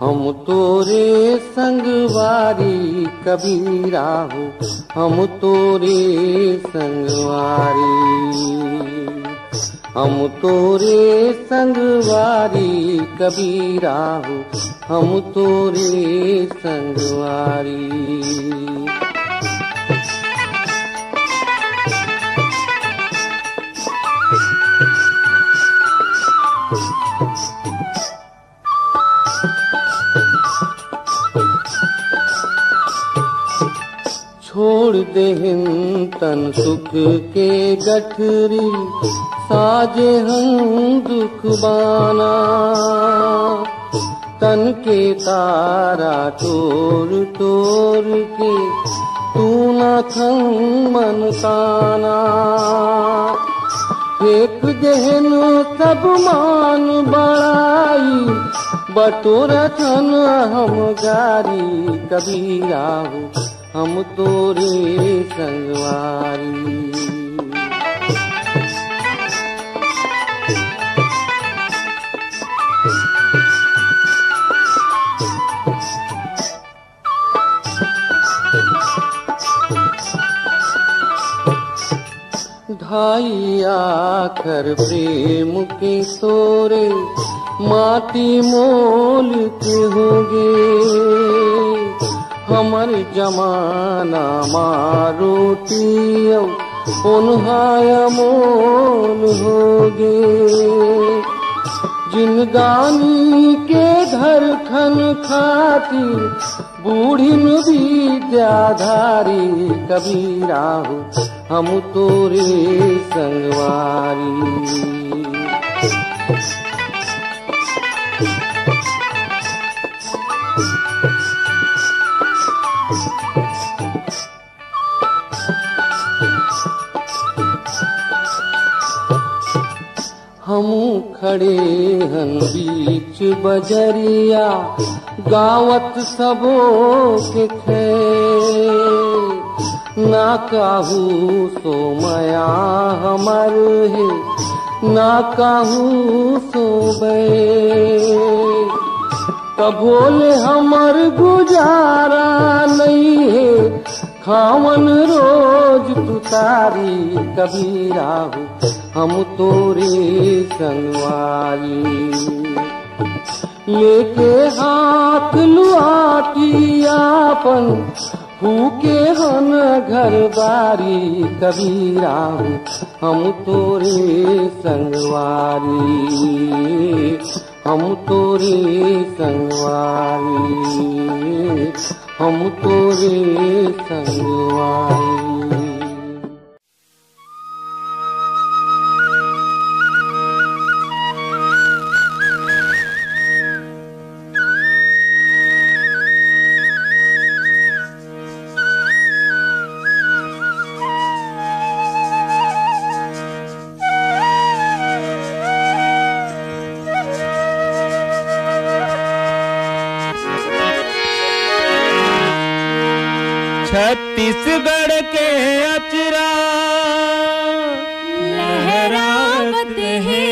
हम तोरे संगवारी कबीरा हो, हम तोरे संगवारी, हम तोरे संगवारी कबीरा हो, हम तोरे संगवारी। छोड़ देहिन तन सुख के गठरी, साजे हम दुख बाना, तन के तारा तोड़ तोड़ के तू न थम मन ताना। फेंक देहिन सब मान बड़ाई, बटोरथन हम गारी कबीरा हो, हम तोरे संगवारी। ढाई आखर प्रेम के तोरे, माटी मोल के होगे, हमर जमाना मारोटी उन्हाय मोल होगे। जिनगानी के धरखन खाती, बूढ़िन विद्याधारी कबीरा हो, हम तोरे संगवारी। हम खड़े हन बीच बजरिया, गावत सबो के खे, ना काहू सो मया हमर है, ना काहू सो बे। कभोले हमर गुजारा नहीं है, खावन रोज तुतारी कबीरा हो, हम तोरे संगवारी। लेके हाथ लुआटी आपन, फूके हन घर बारी कबीरा हो, हम तोरे संगवारी, हम तोरे संगवारी, हम तोरे संगवारी। छत्तीसगढ़ के अचरा लहरावत है,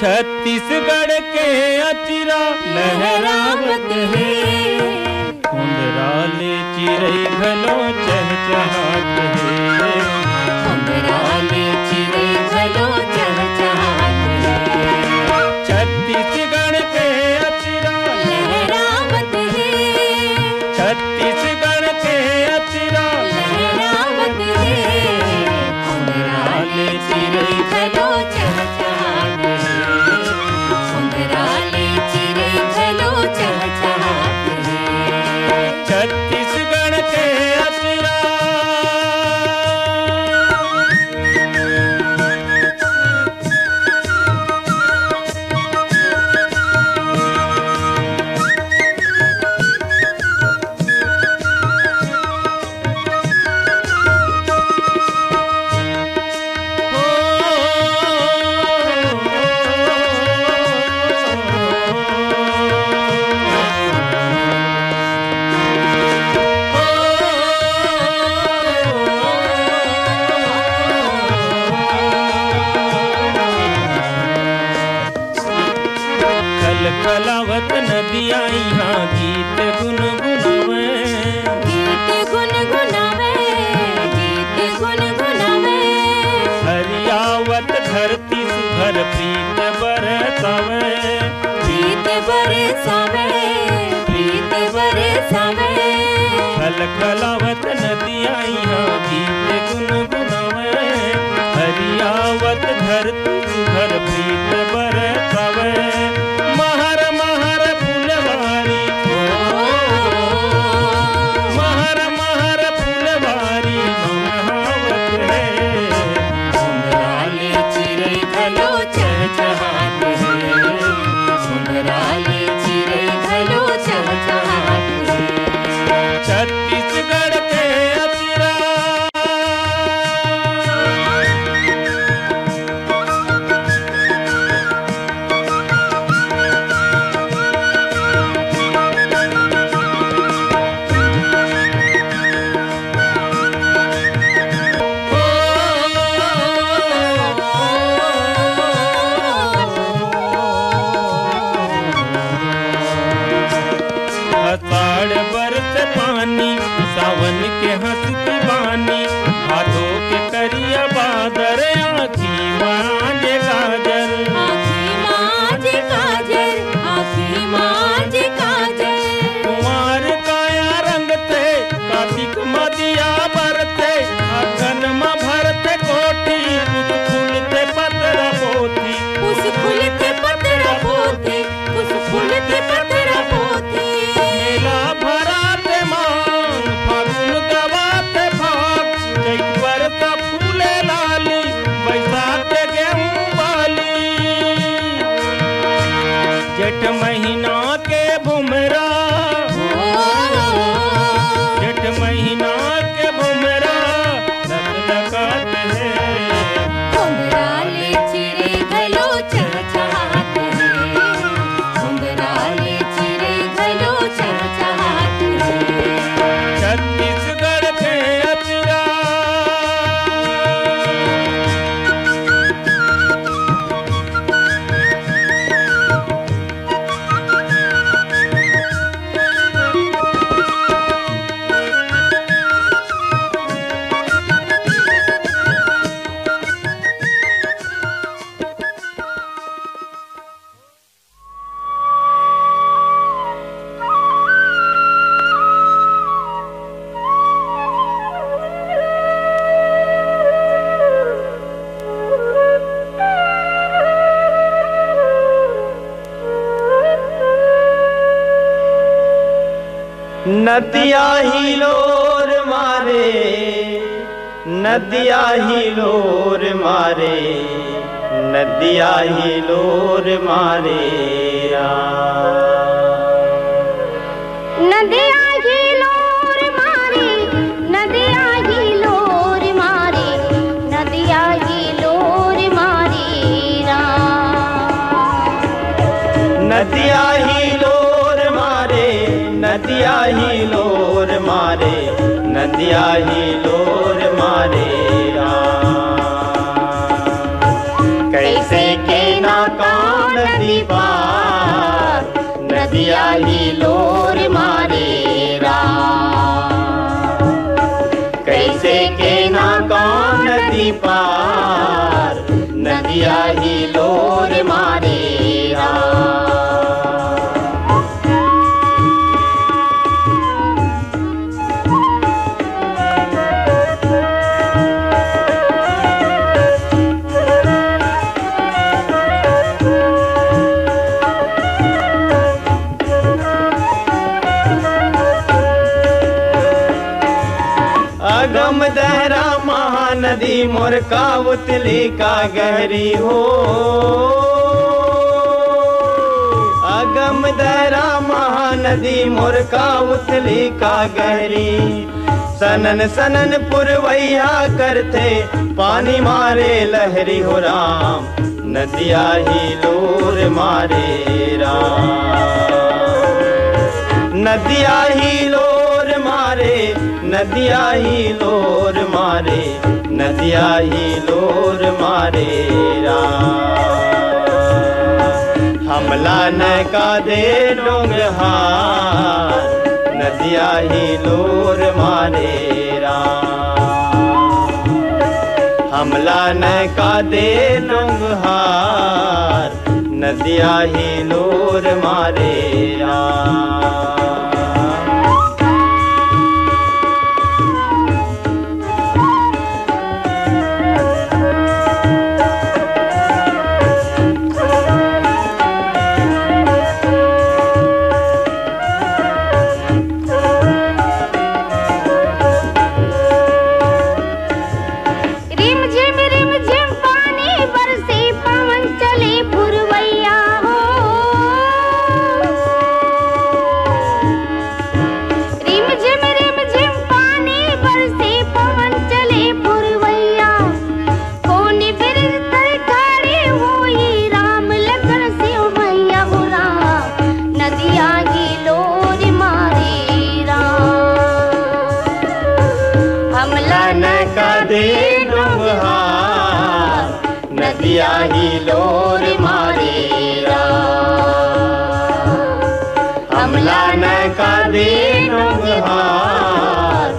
छत्तीसगढ़ के अचरा लहरावत है। कुंडराले चिरई घलो चहचहात है, कुंडराले चिरई घलो चहचहात है। छत्तीसगढ़ के अचरा लहरावत है, छत्तीसगढ़ के अचरा लहरावत है। कुंडराले चिरई घलो चहचहात है, कुंडराले चिरई घलो चहचहात है। छत्तीसगढ़ के अचरा प्रीत बरसावे, प्रीत बरसावे, प्रीत बरसावे। खलखलावत नदियाँ यहाँ गीत गुनगुनावे, हरियावत धरती सुधर प्रीत बरसावे। महर महर फुलवारी, महर महर फुलवारी महावत है। सुंदराले चिरै घलो चहचहात है, सुंदराले चिरै घलो चहचहात है। छत्तीसगढ़ के अतिरा अषाढ़ बरस पानी, सावन के हंसती बानी, हाथों के करिया बादर, आँखी मांझे गाजर। आँखी मांझे काजर, आँखी मांझे काजर। कुमार काया रंग थे, कार्तिक मदिया बरते, अगन में भरते कोठी, कुछ फूलते पतरा पोथी। उस फूलते पतरा पोथी, उस फूलते पतरा पोथी। मेला भराते मांग, फागुन गवाते भाग, चैत बरसा फूले लाली, बैसाख के गेहूं बाली। जेठ महीना के भुमरा, जेठ महीना के भुमरा लखलखाते हैं। सुंदराले चिरै घलो चहचहात है, सुंदराले चिरै घलो चहचहात है। छत्तीसगढ़ के अतिरा नदिया ही लोर मारे, नदिया ही लोर मारे, नदिया ही लोर मारे। नदिया ही लोर मारे, नदिया ही लोर मारे, नदिया ही लोर मारे नदिया ही लोर मारे, नदिया ही लोर मारे, नदिया ही लोर मारे। कैसे के ना कौन नदी पार, नदिया ही लोर मारे कैसे के ना कौन नदी पार, नदिया ही लोर मारे अगम दहरा महानदी मोर का उतली का गहरी हो। अगम दहरा महानदी मोर का उतली का गहरी। सनन सनन पुरवैया करते पानी मारे लहरी हो राम, नदिया ही लोर मारे राम। नदिया ही लोर मारे, नदिया ही लोर मारे, नदिया ही लोर मारे हमला न का दे डोंगहार, नदिया ही लोर मारे हमला हमला न का दे नंगहार, नदिया ही लोर मारे नदिया ही लोर मारे हमला न का दे नंगहार,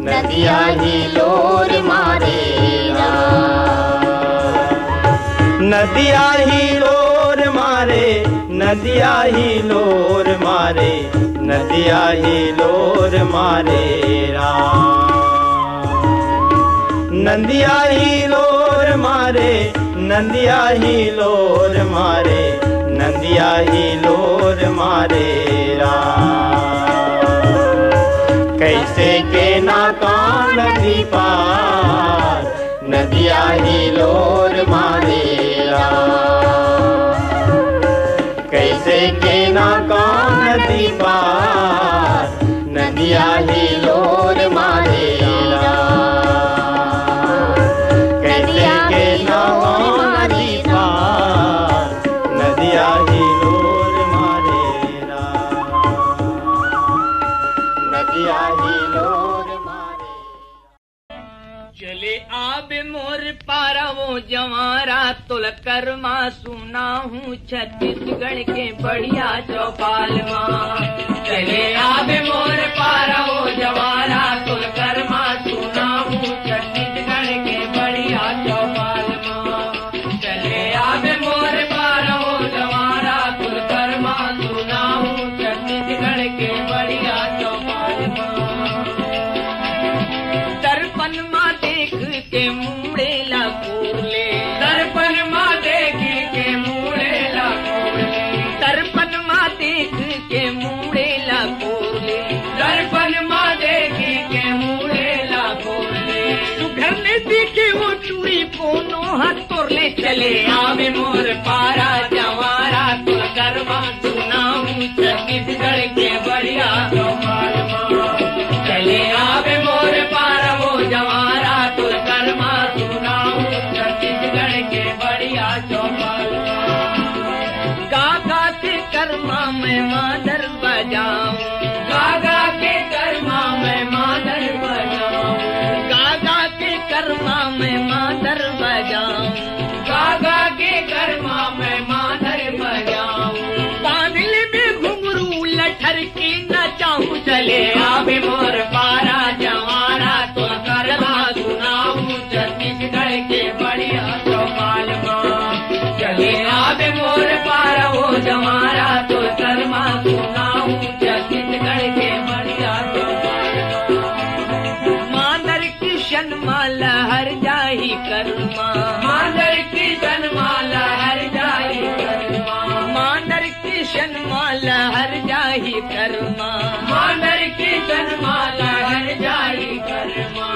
नदिया ही लोर मारे नदिया ही लोर मारे, नदिया ही लोर मारे, नदिया ही लोर मारे नदिया ही लोर मारे, नदिया ही लोर मारे, नदिया ही लोर मारे कैसे के नाकान नदी पार, नदिया ही लोर मारे कैसे के नाकान नदी पार, नदिया ही लोर मारे चले आबे मोर पारा वो जवारा तुल कर माँ सुना हूँ छत्तीसगढ़ के बढ़िया चौपाल माँ। चले आबे मोर पारा वो जवारा तुल कर माँ सुना हूँ छत्तीसगढ़ के बढ़िया चौपाल माँ। चले आबे मोर पारा वो जवारा तुल कर माँ सुना हूँ छत्तीसगढ़ के बढ़िया चौपाल माँ। दर्पण माँ देख के मुड़ेला कोले, दर्पण माँ देख के मुड़ेला कोले, दर्पण माँ देख के मुड़ेला कोले, दर्पण माँ देख के मुड़ेला कोले। सुघर ने देखे वो चूड़ी कोनो हाथ तोड़ले चले आवे मोर पारा जवारा तुल गरबा सुनाऊं छत्तीसगढ़ के बढ़िया चौपाल माँ। चले आवे मोर पारा वो जवारा तुल गरमा सुनाऊं छत्तीसगढ़ के बढ़िया चौपाल गागा के कर्मा में मादर बजाऊं, गागा के कर्मा में मादर बजाऊं, गागा के कर्मा में मादर बजाऊं, गागा के कर्मा में मादर बजाऊं। बादल में घुंघरू लठर के नचाऊं चले आवे मोर पारा जवारा तो गरमा सुनाऊं छत्तीसगढ़ के बढ़िया चौपाल माँ। चले आवे मोर पारा वो जवारा तो गरमा सुनाऊं छत्तीसगढ़ के बढ़िया चौपाल माँ। मादर किशन माला हर जाही कर्मा, मादर किशन माला हर जाही कर्मा, मादर किशन माला हर जाही कर्मा, मादर किशन माला हर जाही कर्मा।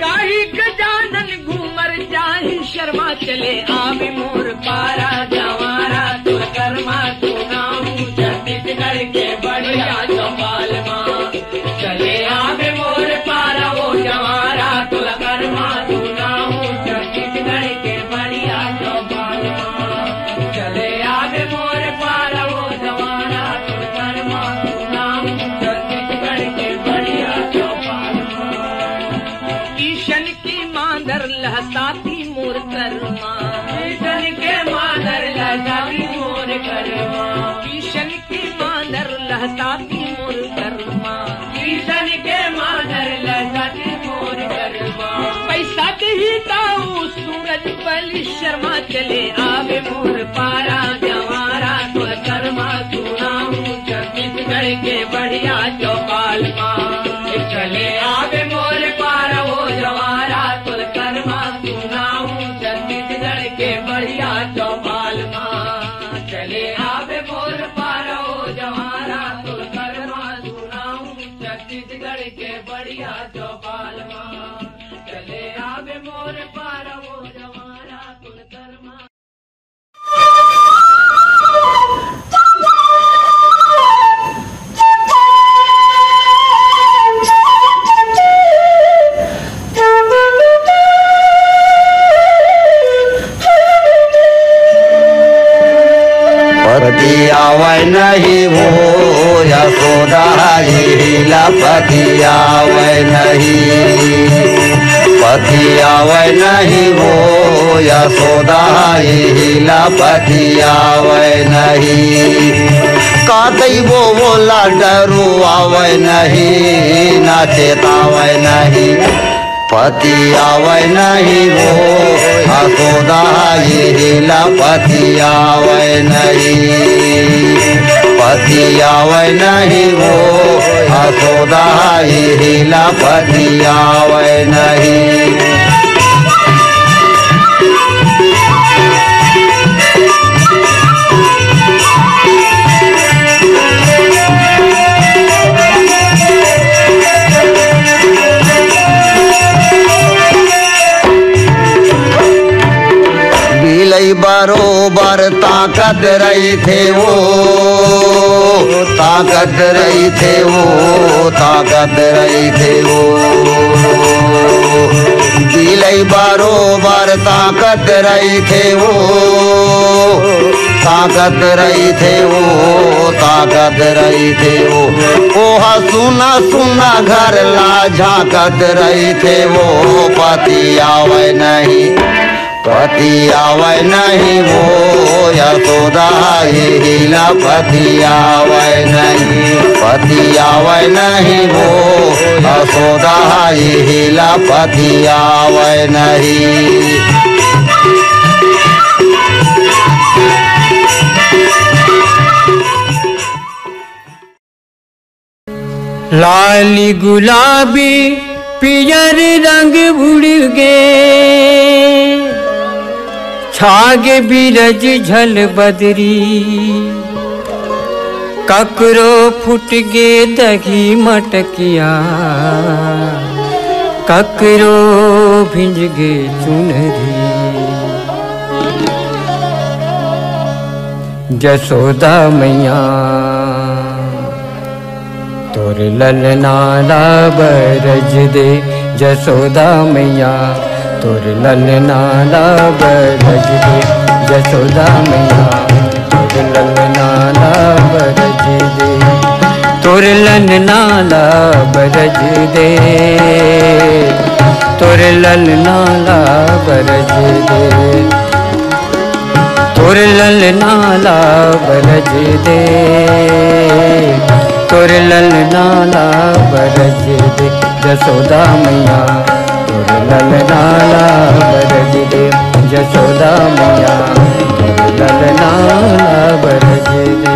गाही गजानन घूमर जाही शर्मा चले आवे मोर पारा जवारा तुल कर्मा सुनाऊं छत्तीसगढ़ के बढ़िया चौपाल माँ। चले आवे मोर पारा वो जवारा तुल कर्मा सुनाऊं छत्तीसगढ़ के बढ़िया चौपाल माँ। चले आवे मोर पारा वो जवारा तुल कर्मा सुनाऊं छत्तीसगढ़ के बढ़िया चौपाल माँ। किशन की मादर लहसाती मोर कर्मा, किशन के मादर लहसाती मोर कर्मा, किशन की मादर लहसाती मोर कर्मा, किशन के मादर लहसाती मोर कर्मा। पैसा दही दाऊ सूरज वाली शर्मा चले आवे मोर पारा जवारा तो कर्मा सुनाऊं छत्तीसगढ़ के बढ़िया चौपाल माँ चले आवे मोर पारा वो जवारा तो कर्मा सुनाऊं छत्तीसगढ़ के बढ़िया चौपाल माँ चले आवे मोर पारा वो जवारा तो कर्मा सुनाऊं छत्तीसगढ़ के बढ़िया चौपाल माँ चले आवे मोर पारा वो जवारा तो कर्मा। पति आवे नहीं वो यशोदा हीला पति आवे नहीं पति आवे नहीं वो यशोदा हीला पति आवे नहीं कातई वो बोला डरू आवे नहीं ना चेतावे नहीं पति आवे नहीं वो यशोदा हीला पति आवे नहीं पति आवे नहीं वो यशोदा हीला पति आवे नहीं। बरोबर ताकत रही थे वो ताकत रही थे वो ताकत रही थे वो दिलई बरोबर ताकत रही थे वो ताकत रही थे वो ताकत रही थे वो ओहा सुना सुना घर ला झाकत रही थे वो पति आवे नहीं पति आवे नहीं वो यशोदा हीला पति आवे नहीं पति आवे नहीं वो यशोदा हीला पति आवे नहीं। लाली गुलाबी पियर रंग उड़ गे छागे बिरज झल बदरी ककरो फुट गे दही मटकिया ककरो भिंज गे चुनरी जसोदा मैया तोर ललना बरज दे जसोदा मैया तोर ललना बरज दे जसोदा मैया तोर ललना बरज दे तोर ललना बरज दे तोर ललना बरज दे तोर ललना बरज दे तोर ललना बरज दे जसोदा मैया तोर ललना बरज दे जसोदा मैया तोर ललना बरज दे।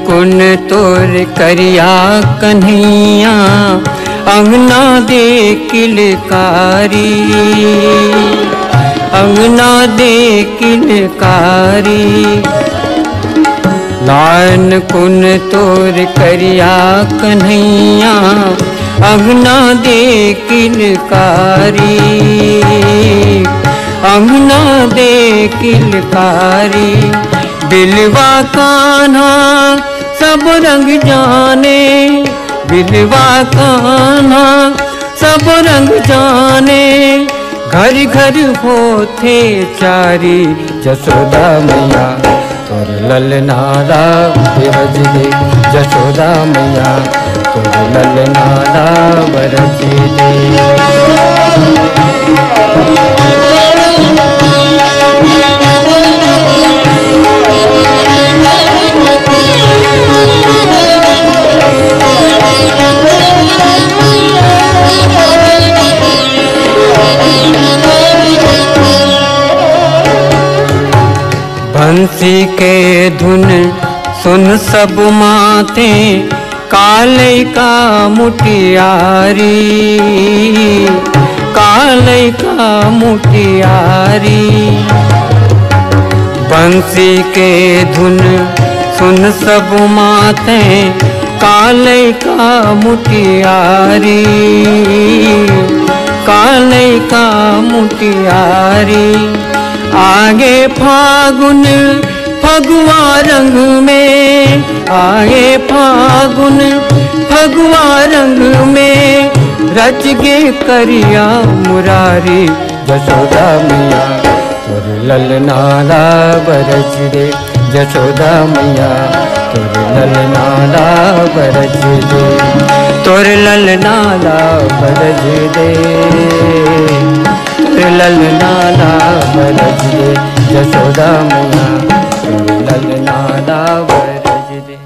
कुन तोर करिया कन्हैया अंगना दे किलकारी अंगना दे किलकारी लान कुन तोर करिया कन्हैया अंगना दे किलकारी अंगना दे किलकारी बिलवा कान्हा सब रंग जाने बिलवा कान्हा सब रंग जाने घर घर होते चारी जसोदा मैया तोर ललना बरज दे जसोदा मैया तोर ललनाला बरस दे। बंसी के धुन सुन सब माते, काले का मुटियारी, काले का मुटियारी। बंसी के धुन सुन सब माते, काले का मुटियारी, काले का मुटियारी। आगे फागुन फगुआ रंग में, आगे फागुन फगुआ रंग में, रच गे करिया मुरारी। जशोदा मैया तोर ललनाला बरस दे, जशोदा मैया तोर ललनाला बरस दे, तोर ललनाला बरस दे, तोर ललनाला बरस दे। जशोदा मैया तोर ललनाला बरस दे।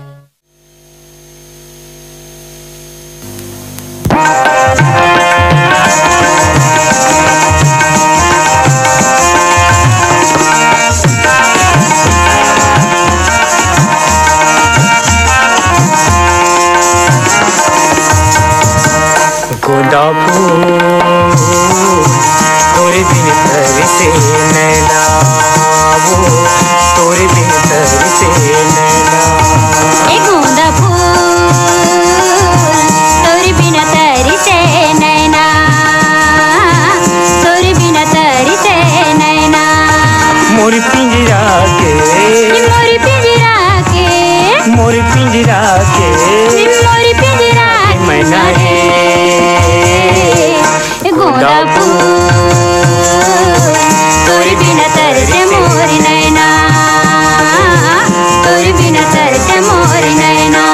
गोदा फूल तोरे बिन तरसे नैना, वो तोरे बिन तरसे नैना। ए गोंदा फूल तोरे बिन तरसे नैना, तोरे बिन तरसे नैना। मोर पिंजरा के, मोर पिंजरा के, मोर पिंजरा के, मोर पिंजरा के मैना है। गोंदा फूल तोरे बिन तरसे मोर नैना, तोरे बिन तरसे मोर नैना।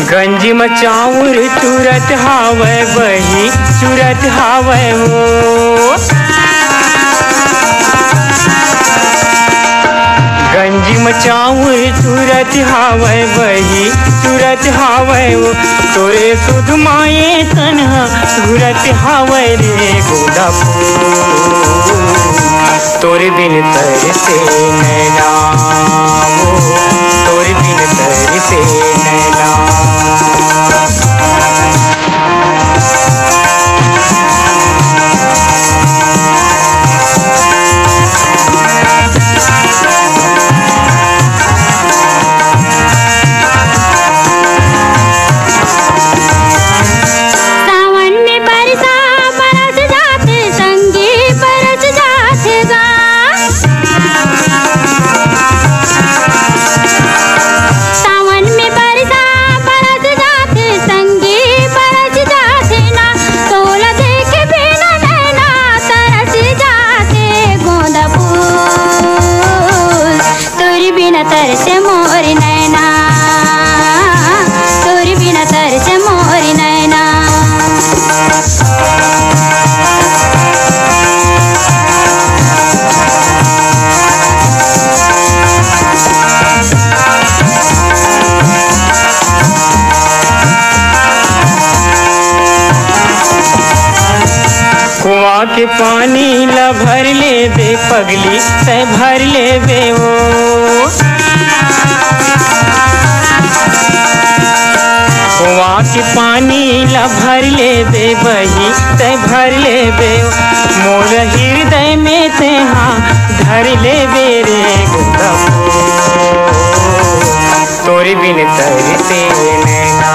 गंजी मचाऊर चूरत हावे वही, चूरत हावे वो। गंजी मचाऊर चूरत हावे वही, चूरत हावे वो। तोरे सुध माए तन्हा घूरत हावे रे। गोदा फूल तोरे बिन तरसे नैना, वो तोरे बिन तरसे नैना। तरसे मोर नैना, तोरे बिना तरसे मोर नैना। कुआं के पानी ला भर ले बे पगली, तै भर ले बे वो। कुआं के पानी ला भर ले बे बही, तै भर ले बे। मोर हृदय में तेहा धर ले बे रे। गोदा फूल तोरे बिन तरसे नैना,